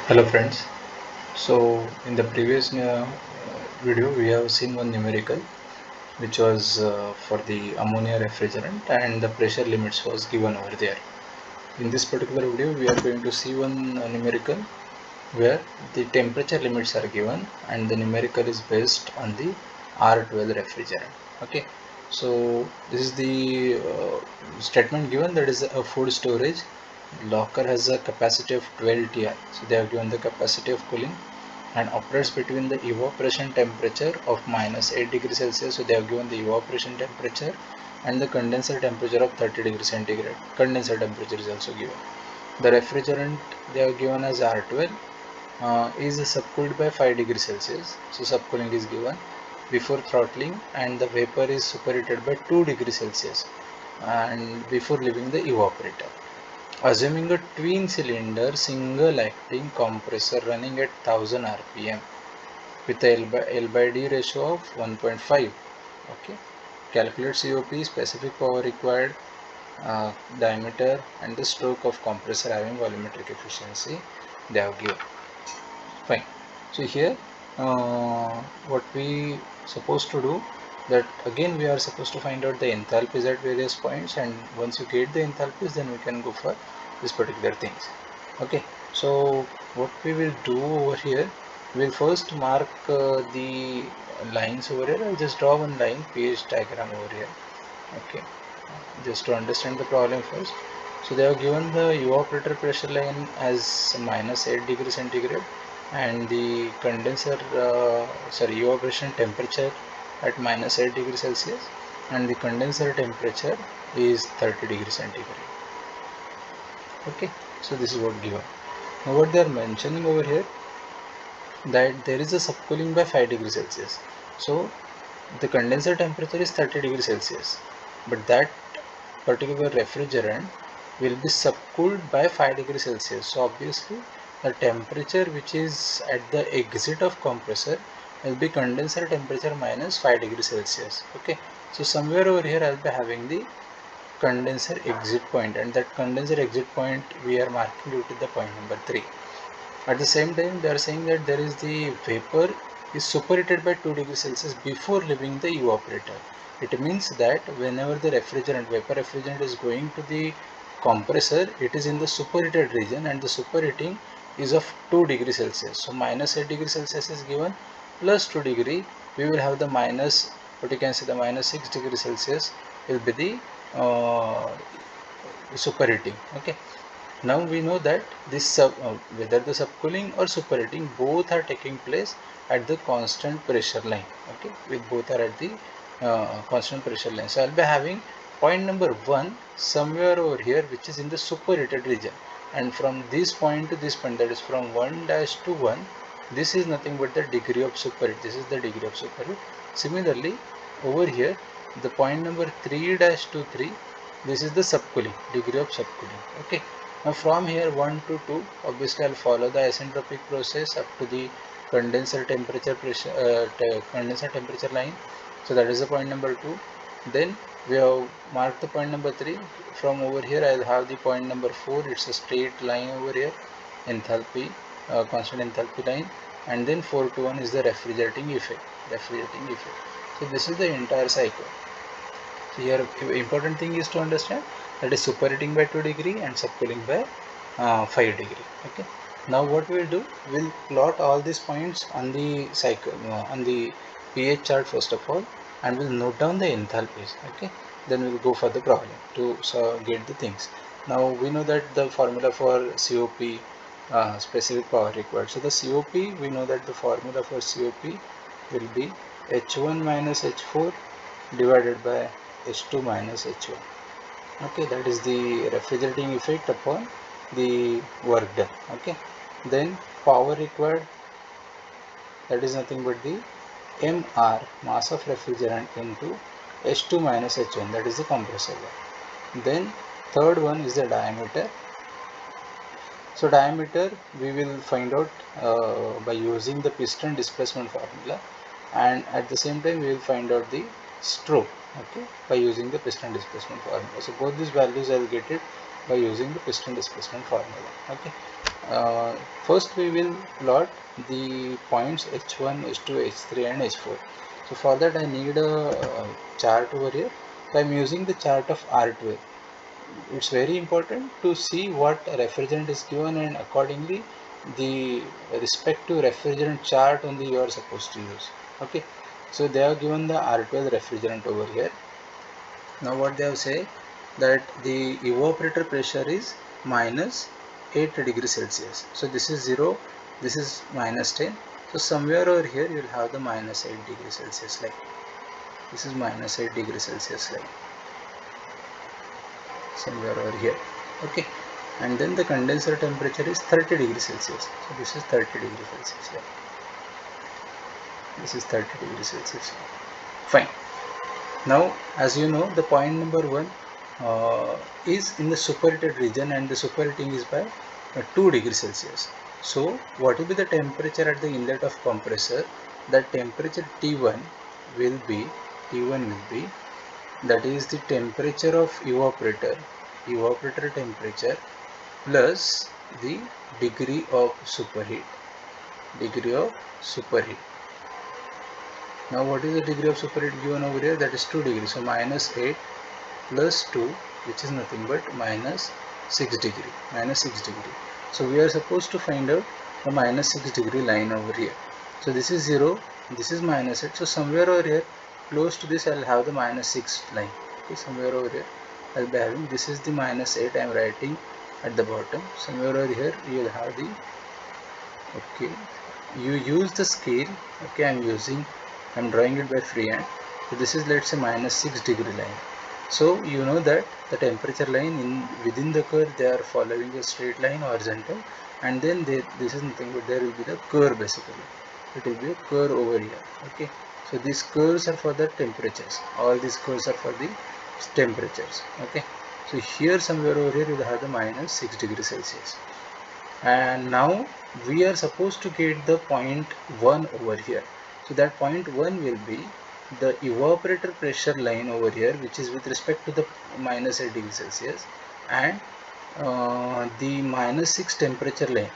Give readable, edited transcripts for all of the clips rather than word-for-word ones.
Hello friends. So in the previous video we have seen one numerical which was for the ammonia refrigerant and the pressure limits was given over there. In this particular video we are going to see one numerical where the temperature limits are given and the numerical is based on the R12 refrigerant. Okay, so this is the statement given, that is a food storage locker has a capacity of 12 Ti. So they have given the capacity of cooling and operates between the evaporation temperature of minus 8 degrees Celsius. So they have given the evaporation temperature and the condenser temperature of 30 degrees centigrade. Condenser temperature is also given. The refrigerant they have given as R12 is subcooled by 5 degrees Celsius. So subcooling is given before throttling and the vapor is superheated by 2 degrees Celsius and before leaving the evaporator. Assuming a twin cylinder single acting compressor running at 1000 rpm with a L by D ratio of 1.5. Okay, calculate COP, specific power required, diameter and the stroke of compressor having volumetric efficiency they have given. Fine. So here what we supposed to do, that again we are supposed to find out the enthalpies at various points, and once you get the enthalpies then we can go for this particular things. Okay, so what we will do over here, we'll first mark the lines over here. I'll just draw one line pH diagram over here. Okay, just to understand the problem first. So they have given the evaporator pressure line as minus 8 degrees centigrade and the condenser evaporation temperature at minus 8 degrees Celsius and the condenser temperature is 30 degrees centigrade. Okay, so this is what given. Now what they are mentioning over here, that there is a subcooling by 5 degrees Celsius. So the condenser temperature is 30 degrees Celsius, but that particular refrigerant will be subcooled by 5 degrees Celsius. So obviously the temperature which is at the exit of compressor will be condenser temperature minus 5 degrees Celsius. Okay, so somewhere over here I'll be having the condenser exit point, and that condenser exit point we are marking it with the point number 3. At the same time, they are saying that there is the vapor is superheated by 2 degrees Celsius before leaving the evaporator. It means that whenever the vapor refrigerant is going to the compressor, it is in the superheated region and the superheating is of 2 degrees Celsius. So minus 8 degrees Celsius is given plus 2 degree. We will have the minus, what you can say, the minus 6 degrees Celsius will be the superheating. Okay. Now we know that this whether the subcooling or superheating, both are taking place at the constant pressure line. Okay, with both are at the constant pressure line. So I'll be having point number 1 somewhere over here, which is in the superheated region, and from this point to this point, that is from 1 dash to 1, this is nothing but the degree of superheat. This is the degree of superheat. Similarly, over here, the point number 3 dash to 3, this is the subcooling, degree of subcooling. Okay. Now from here 1 to 2, obviously I'll follow the isentropic process up to the condenser temperature line. So that is the point number 2. Then we have marked the point number 3. From over here I'll have the point number 4. It's a straight line over here, enthalpy, constant enthalpy line, and then 4 to 1 is the refrigerating effect. So this is the entire cycle. So here important thing is to understand that is superheating by 2 degree and subcooling by 5 degree. Okay. Now what we will do, we'll plot all these points on the cycle on the pH chart first of all, and we'll note down the enthalpies. Okay. Then we'll go for the problem to get the things. Now we know that the formula for COP, specific power required. So the COP, we know that the formula for COP will be H1 minus H4 divided by H2 minus H1. Okay, that is the refrigerating effect upon the work done. Okay, then power required, that is nothing but the MR, mass of refrigerant, into H2 minus H1, that is the compressor work. Then third one is the diameter. So diameter we will find out by using the piston displacement formula, and at the same time we will find out the stroke, okay, by using the piston displacement formula. So both these values I will get it by using the piston displacement formula. Okay, Uh, First we will plot the points H1, H2, H3 and H4. So for that I need a chart over here. So I am using the chart of R12. It's very important to see what refrigerant is given, and accordingly the respective refrigerant chart only you are supposed to use. Okay, so they have given the R12 refrigerant over here. Now what they have said, that the evaporator pressure is minus 8 degrees Celsius. So this is 0, this is minus 10. So somewhere over here you will have the minus 8 degrees Celsius line. This is minus 8 degrees Celsius line, somewhere over here. Okay, and then the condenser temperature is 30 degrees Celsius. So this is 30 degrees Celsius line. This is 30 degrees Celsius line. Fine. Now, as you know, the point number 1 is in the superheated region, and the superheating is by 2 degrees Celsius. So, what will be the temperature at the inlet of compressor? That temperature T1 will be, that is the temperature of evaporator temperature plus the degree of superheat. Now what is the degree of superheat given over here? That is 2 degrees. So minus 8 plus 2, which is nothing but minus 6 degree. So we are supposed to find out the minus 6 degree line over here. So this is 0, this is minus 8. So somewhere over here, close to this, I will have the minus 6 line. Okay, somewhere over here, I will be having, this is the minus 8 I am writing at the bottom. Somewhere over here, you will have the, okay, you use the scale. Okay, I'm drawing it by freehand. So this is, let's say, minus 6 degree line. So you know that the temperature line within the curve, they are following a straight line horizontal, and then this is nothing but there will be the curve basically. It will be a curve over here. Okay, so these curves are for the temperatures. All these curves are for the temperatures. Okay, so here somewhere over here you will have the minus 6 degrees Celsius. And now we are supposed to get the point 1 over here. So that point 1 will be the evaporator pressure line over here, which is with respect to the minus 8 degrees Celsius, and the minus 6 temperature line.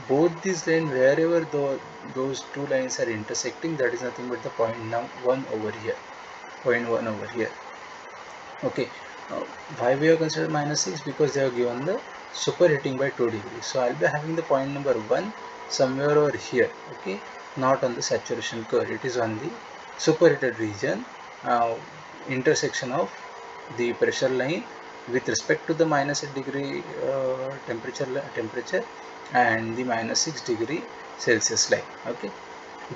Both these lines, wherever those two lines are intersecting, that is nothing but the point 1 over here. Okay, why we have considered minus 6? Because they have given the superheating by 2 degrees. So I'll be having the point number 1 somewhere over here. Okay, not on the saturation curve, it is on the superheated region, intersection of the pressure line with respect to the minus 8 degree temperature and the minus 6 degree Celsius line. Okay,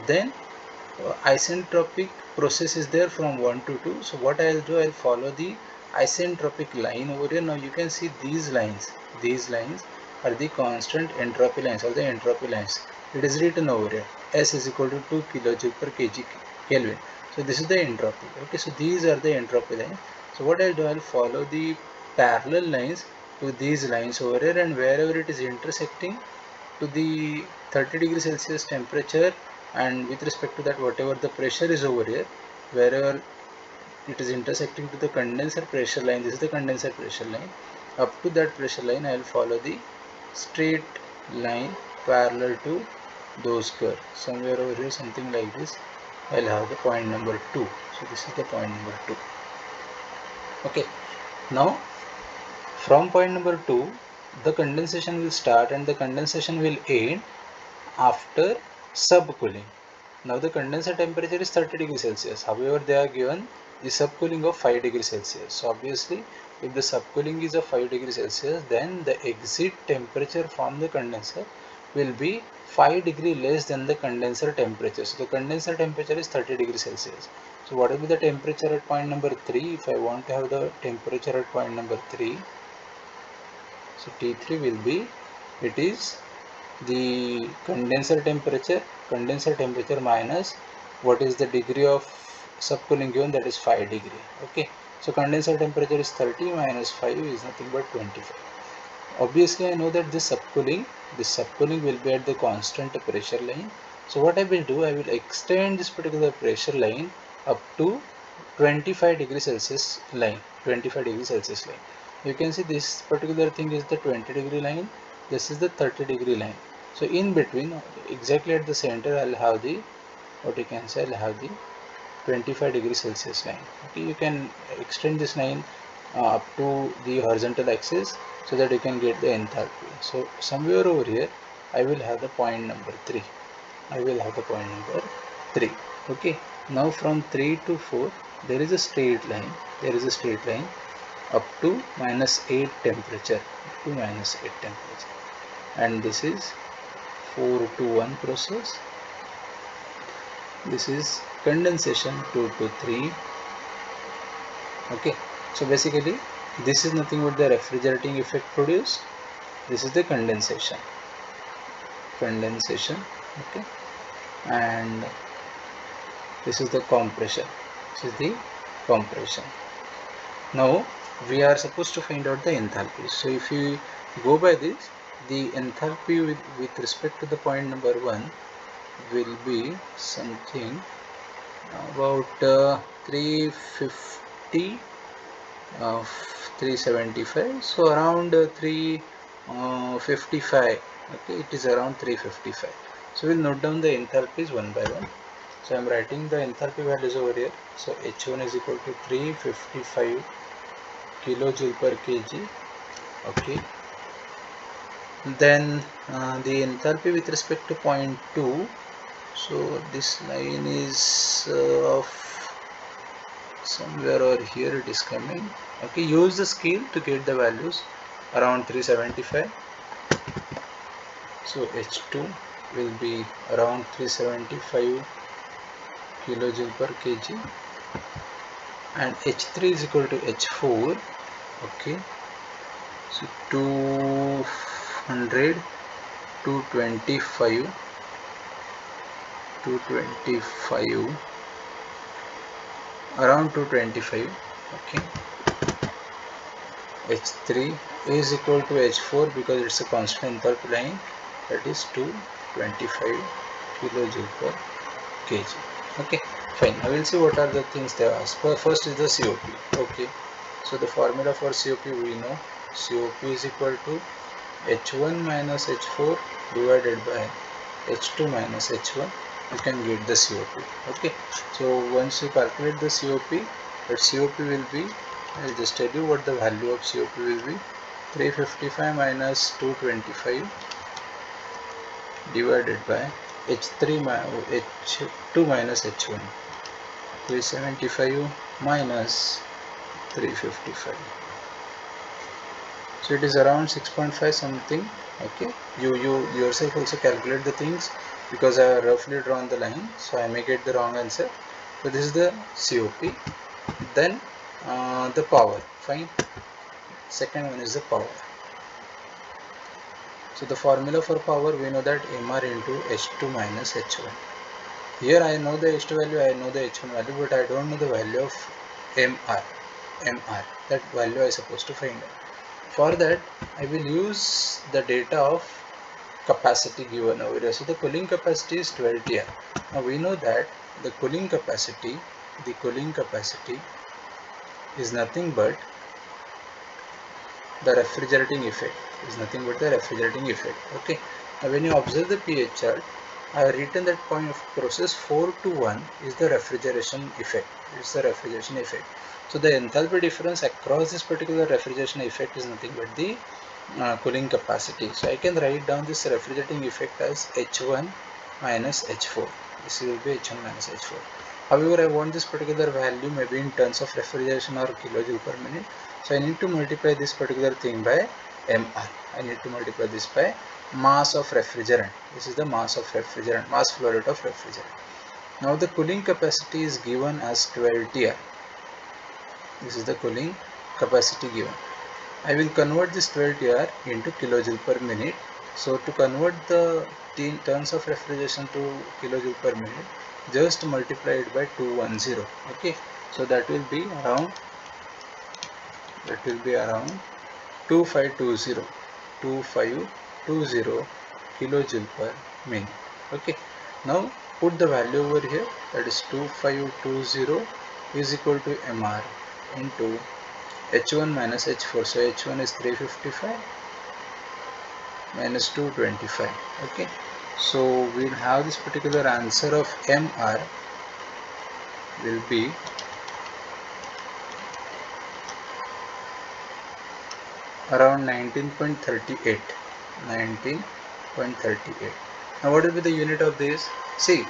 then isentropic process is there from 1 to 2. So what I'll do, I'll follow the isentropic line over here. Now you can see these lines are the constant entropy lines, or the entropy lines. It is written over here, S is equal to 2 kilojoule per kg Kelvin. So this is the entropy. Okay, so these are the entropy lines. So what I'll do, I'll follow the parallel lines to these lines over here, and wherever it is intersecting to the 30 degrees Celsius temperature, and with respect to that, whatever the pressure is over here, wherever it is intersecting to the condenser pressure line, this is the condenser pressure line, up to that pressure line I will follow the straight line parallel to those curves. Somewhere over here, something like this, I will have the point number 2. So this is the point number 2. Okay, now from point number 2, the condensation will start and the condensation will end after subcooling. Now the condenser temperature is 30 degrees Celsius. However, they are given the subcooling of 5 degrees Celsius. So obviously, if the subcooling is of 5 degrees Celsius, then the exit temperature from the condenser will be 5 degree less than the condenser temperature. So the condenser temperature is 30 degrees Celsius. So what will be the temperature at point number 3? If I want to have the temperature at point number 3, so T3 will be, it is the condenser temperature minus what is the degree of subcooling given, that is 5 degree. Okay, so condenser temperature is 30 minus 5 is nothing but 25. Obviously I know that this subcooling will be at the constant pressure line. So what I will do, I will extend this particular pressure line up to 25 degrees Celsius line. You can see this particular thing is the 20 degree line, this is the 30-degree line. So in between, exactly at the center, I'll have the, what you can say, I'll have the 25 degrees Celsius line. Okay, you can extend this line up to the horizontal axis so that you can get the enthalpy. So somewhere over here I will have the point number 3. Okay, now from 3 to 4 there is a straight line, up to -8 temperature, and this is 4 to 1 process. This is condensation 2 to 3. Okay, so basically this is nothing but the refrigerating effect produced. This is the condensation. Okay, and this is the compression. Now we are supposed to find out the enthalpy. So if you go by this, the enthalpy with respect to the point number 1 will be something about 350, 375, so around 355. Okay, it is around 355. So we'll note down the enthalpies one by one. So I'm writing the enthalpy values over here. So H1 is equal to 355 kilojoule per kg. Okay, then the enthalpy with respect to point 2. So this line is of somewhere over here it is coming. Okay, use the scale to get the values around 375. So H2 will be around 375 kilojoule per kg, and H3 is equal to H4. Okay, so 200, 225, around 225. Okay, H3 is equal to H4 because it's a constant enthalpy line, that is 225 kilojoule per kg. Okay, fine. I will see what are the things they ask. First is the COP. Okay, so the formula for COP we know. COP is equal to H1 minus H4 divided by H2 minus H1. You can get the COP. Okay, so once you calculate the COP, that COP will be, I'll just tell you what the value of COP will be. 355 minus 225 divided by H2 minus H1. 375 minus 355. So it is around 6.5 something. Okay, you yourself also calculate the things because I have roughly drawn the line, so I may get the wrong answer. So this is the COP. Then the power. Fine. Second one is the power. So the formula for power, we know that MR into H2 minus H1. Here I know the H2 value, I know the H1 value, but I don't know the value of MR. That value I am supposed to find out. For that, I will use the data of capacity given over here. So the cooling capacity is 12 TR. Now we know that the cooling capacity is nothing but the refrigerating effect. Okay. Now when you observe the pH chart, I have written that point of process 4 to 1 is the refrigeration effect. So the enthalpy difference across this particular refrigeration effect is nothing but the cooling capacity. So I can write down this refrigerating effect as H1 minus H4. This will be H1 minus H4. However, I want this particular value maybe in terms of refrigeration or kilojoule per minute. So I need to multiply this particular thing by MR. I need to multiply this by mass of refrigerant. This is the mass of refrigerant, mass flow rate of refrigerant. Now the cooling capacity is given as 12 TR. This is the cooling capacity given. I will convert this 12 TR into kilojoule per minute. So to convert the terms of refrigeration to kilojoule per minute, just multiply it by 210. Okay, so that will be around 2520 kilojoule per minute. Okay, now put the value over here, that is 2520 is equal to MR into H1 minus H4. So H1 is 355 minus 225. Okay, so we'll have this particular answer of MR will be around 19.38. 19.38. Now what will be the unit of this? See,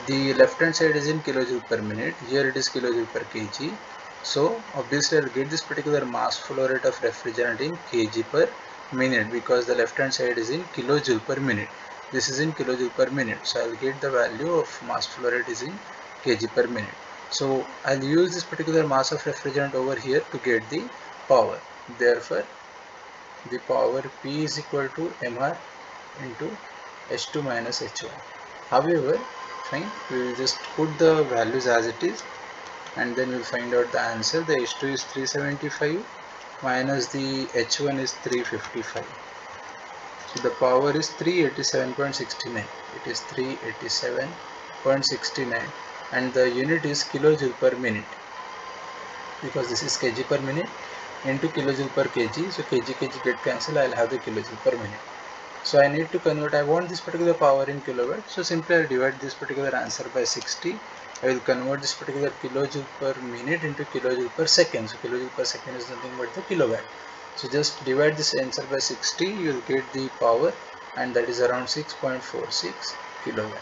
the left hand side is in kilojoule per minute, here it is kilojoule per kg. So obviously I'll get this particular mass flow rate of refrigerant in kg per minute, because the left hand side is in kilojoule per minute. This is in kilojoule per minute, so I'll get the value of mass flow rate is in kg per minute. So I'll use this particular mass of refrigerant over here to get the power. Therefore the power P is equal to Mr into H2 minus H1. However, fine, we will just put the values as it is and then we'll find out the answer. The H2 is 375 minus the H1 is 355. So the power is 387.69. It is 387.69 and the unit is kilojoule per minute, because this is kg per minute into kilojoule per kg. So kg get cancelled, I'll have the kilojoule per minute. So I need to convert, I want this particular power in kilowatt, so simply I'll divide this particular answer by 60. I will convert this particular kilojoule per minute into kilojoule per second. So kilojoule per second is nothing but the kilowatt. So just divide this answer by 60, you will get the power, and that is around 6.46 kilowatt.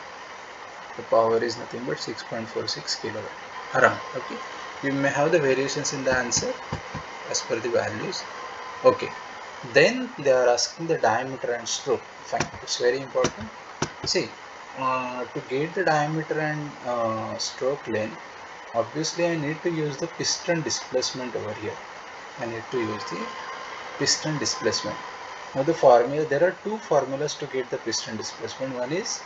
The power is nothing but 6.46 kilowatt around. Okay, you may have the variations in the answer as per the values. Okay, then they are asking the diameter and stroke. Fine, it's very important. See, to get the diameter and stroke length, obviously I need to use the piston displacement over here. I need to use the piston displacement. Now the formula, there are two formulas to get the piston displacement. One is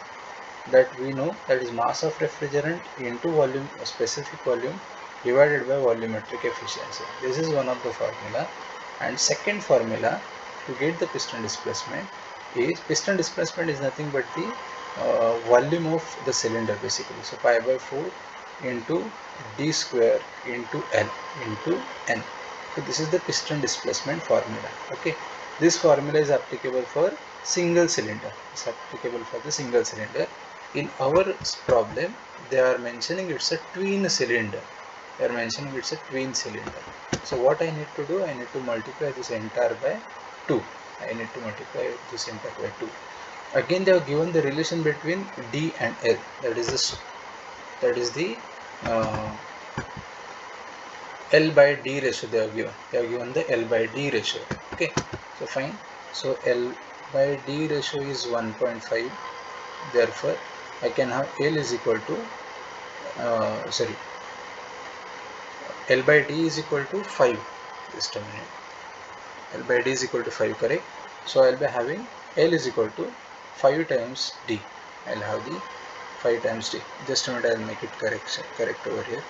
that we know, that is mass of refrigerant into volume, a specific volume, divided by volumetric efficiency. This is one of the formula. And second formula to get the piston displacement is nothing but the volume of the cylinder basically. So pi by 4 into d square into L into N. So this is the piston displacement formula. Okay, this formula is applicable for single cylinder. It's applicable for the single cylinder. In our problem, they are mentioning it's a twin cylinder. They are mentioning it's a twin cylinder. So what I need to do, I need to multiply this entire by 2. I need to multiply this entire by 2. Again, they have given the relation between D and L. That is the L by D ratio they have given. They have given the L by D ratio. Okay, so fine. So L by D ratio is 1.5. Therefore, I can have L is equal to L by D is equal to 5. Just a minute. L by D is equal to 5, correct? So I'll be having L is equal to 5 times D. I'll have the 5 times D. Just a minute, I'll make it correct over here.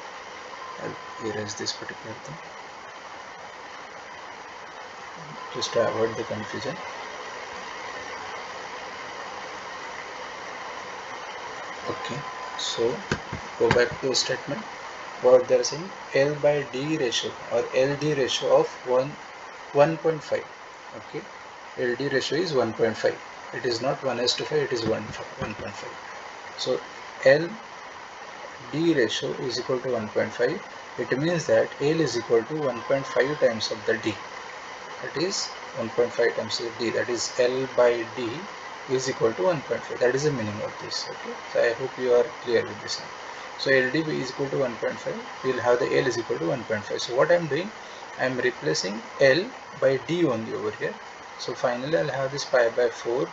I'll erase this particular thing just to avoid the confusion. Okay, so go back to the statement. What they are saying, L by D ratio or LD ratio of 1.5. Okay, LD ratio is 1.5. It is not 1:5, it is 1.5. So LD ratio is equal to 1.5. It means that L is equal to 1.5 times of the D. That is 1.5 times of D. That is L by D is equal to 1.5. That is the meaning of this. Okay, so I hope you are clear with this now. So LD is equal to 1.5. We will have the L is equal to 1.5. So what I am doing, I am replacing L by D only over here. So finally I will have this pi by 4.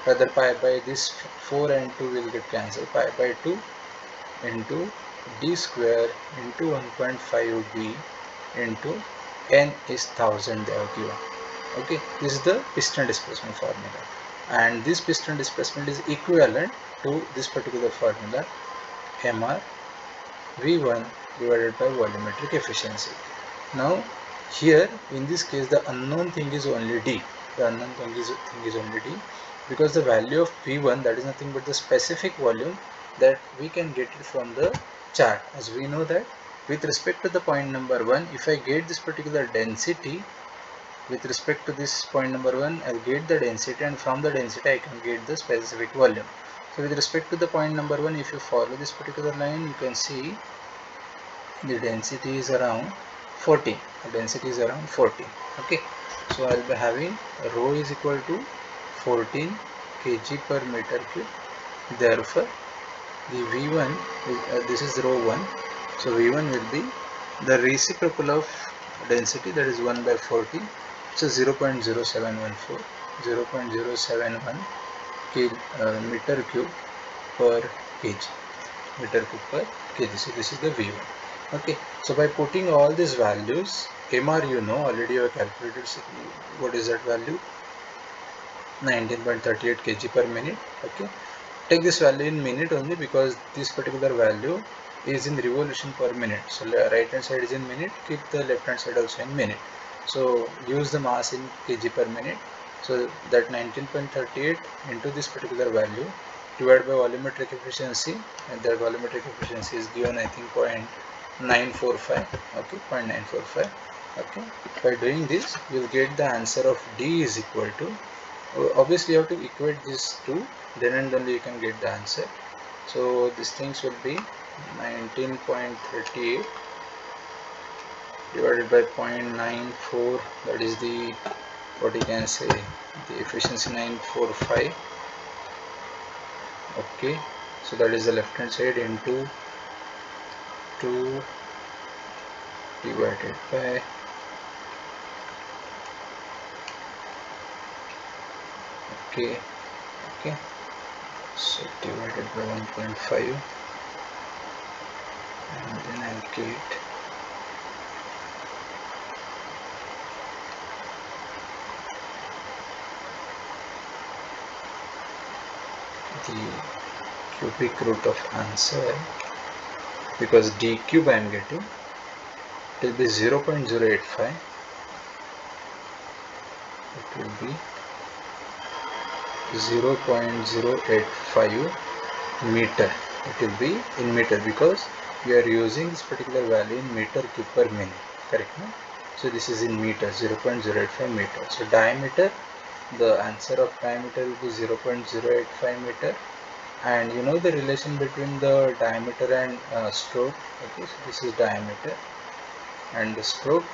Rather pi by this 4 and 2 will get cancelled. Pi by 2 into D square into 1.5 D into N is 1000 they have given. Okay, this is the piston displacement formula, and this piston displacement is equivalent to this particular formula, Mr V1 divided by volumetric efficiency. Now here in this case the unknown thing is only D. The unknown thing is only D, because the value of V1, that is nothing but the specific volume that we can get it from the chart. As we know that with respect to the point number 1, if I get this particular density with respect to this point number 1, I'll get the density, and from the density I can get the specific volume. So with respect to the point number 1, if you follow this particular line, you can see the density is around 14. The density is around 14. Okay, so I'll be having rho is equal to 14 kg per meter cube. Therefore the V1 is, this is rho 1, so V1 will be the reciprocal of density, that is 1 by 14, so 0.0714, 0.071 meter cube per kg, meter cube per kg. So this is the V1. Okay, so by putting all these values, MR you know already, you have calculated what is that value, 19.38 kg per minute. Okay, take this value in minute only, because this particular value is in revolution per minute. So right hand side is in minute, keep the left hand side also in minute. So use the mass in kg per minute. So that 19.38 into this particular value divided by volumetric efficiency, and that volumetric efficiency is given, I think, 0.945. Okay, 0.945. Okay, by doing this you will get the answer of D is equal to, obviously you have to equate these two, then and only you can get the answer. So these things will be 19.38 divided by 0.94, that is the, what you can say, the efficiency 945. Okay, so that is the left hand side, into 2 divided by, okay, so divided by 1.5, and then I'll get the cubic root of answer, because D cube I am getting, it will be 0.085, it will be 0.085 meter, it will be in meter, because we are using this particular value in meter cube per minute, correct? No? So this is in meter, 0.085 meter. So diameter, the answer of diameter will be 0.085 meter, and you know the relation between the diameter and stroke. Okay, so this is diameter, and the stroke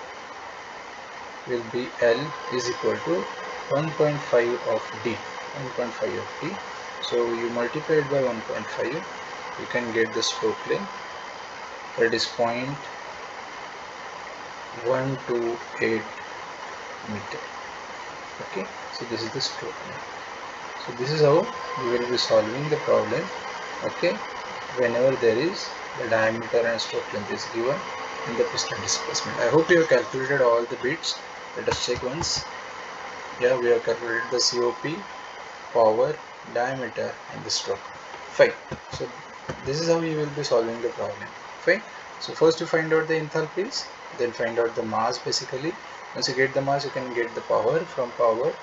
will be L is equal to 1.5 of D, 1.5 of D. So you multiply it by 1.5, you can get the stroke length, that is 0.128 meter. Okay, so this is the stroke length. So this is how you will be solving the problem. Okay, whenever there is the diameter and stroke length is given in the piston displacement. I hope you have calculated all the bits. Let us check once. Yeah, we have calculated the COP, power, diameter, and the stroke. Fine. So this is how you will be solving the problem. Fine. So first you find out the enthalpies, then find out the mass basically. Once you get the mass, you can get the power. From power,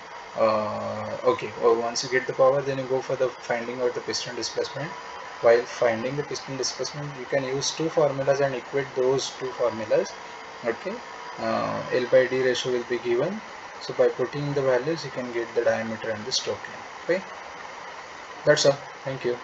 okay, well, once you get the power, then you go for the finding out the piston displacement. While finding the piston displacement, you can use two formulas and equate those two formulas. Okay, L by D ratio will be given. So by putting the values, you can get the diameter and the stroke length. Okay, that's all. Thank you.